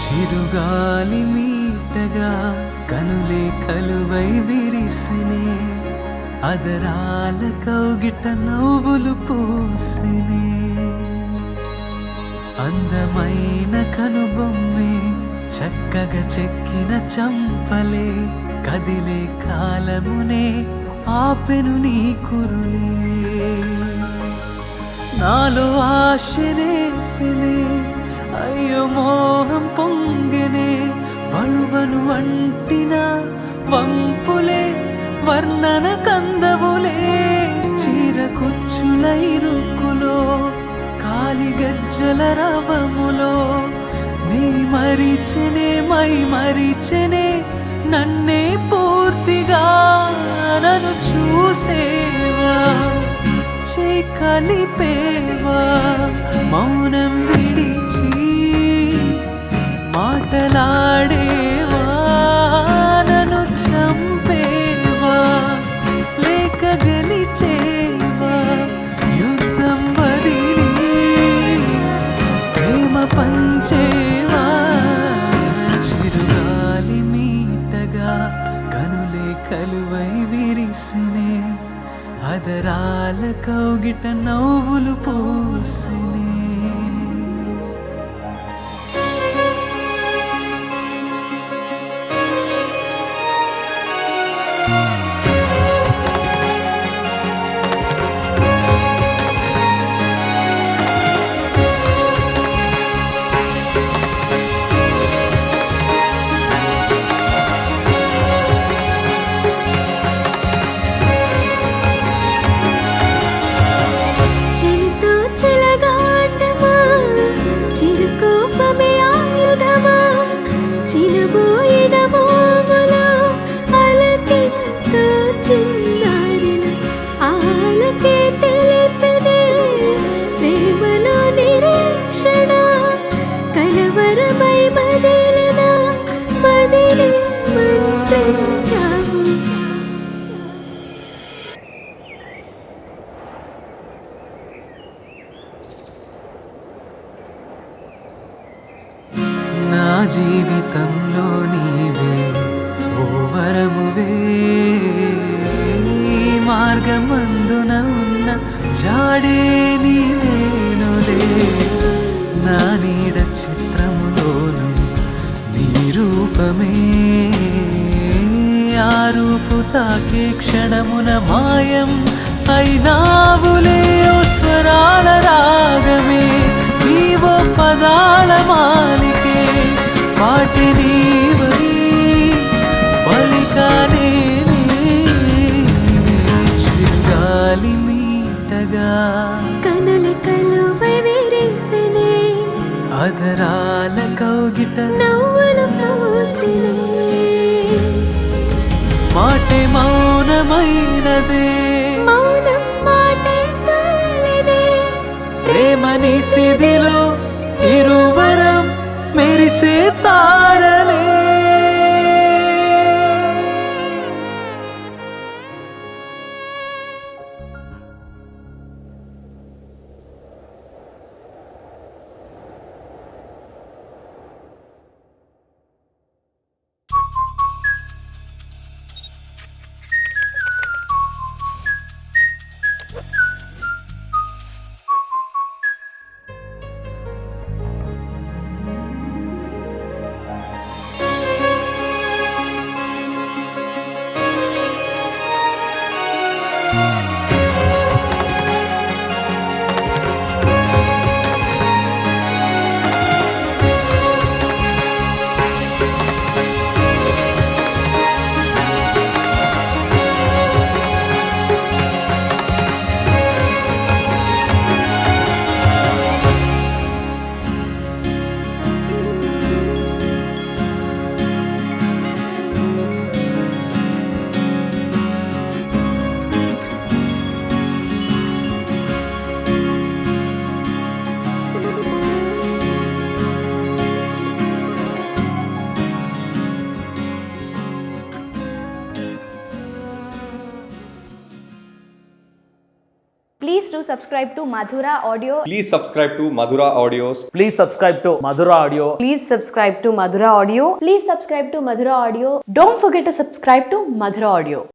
చిరుగాలి మీటగా కనులే కలువై విరిసినే, అదరాల కౌగిట నవ్వులు పూసినే. అందమైన కనుబొమ్మే చక్కగా చెక్కిన చంపలే, కదిలే కాలమునే ఆపెను నీ కురులే. నాలో ఆశరేపినే, అయ్యో మోహం పొంగెనే. వలువలు అంటిన వంపులే వర్ణన కందవులే. చీర కుచ్చుల ఇరుకులో కాలి గజ్జల రవములో నీ మరిచెనే మై మరిచెనే. నన్నే పూర్తిగా నన్ను చూసేవా, చేయి కలిపేవా, మౌనం విడిచి మాటలాడేవా. నన్ను చంపేవా లేక గెలిచేవా, యుద్ధం వదిలి ప్రేమ పంచేవా. చిరుగాలి మీటగా కనులే కలువై విరిసినే, అదరాల కౌగిట నవ్వులు పూసినే. నా జీవితంలో నీవే ఓ వరమువే, మార్గమందున ఉన్న జాడే నీవేనులే. నా నీడ చిత్రములోను నీ రూపమే, ఆ రూపు తాకే క్షణమున మాయం అయినావులే. ఓ స్వరాల రాగమే నీవో పదాల మాలికే, పాటి నీవై పలికానే. చిరుగాలి మీటగా కనుల కలువై విరిసినే, అదరాల కౌగిట నవ్వులు పూసినే. మాటే మౌనమైనదే, మౌనం మాటే తుల్లినే. ప్రేమని సిదిలో ఇరువరం మెరిసే తారలే. Please do subscribe to Madhura Audio. Please subscribe to Madhura Audios. Please subscribe to Madhura Audio. Please subscribe to Madhura Audio. Please subscribe to Madhura Audio. Don't forget to subscribe to Madhura Audio.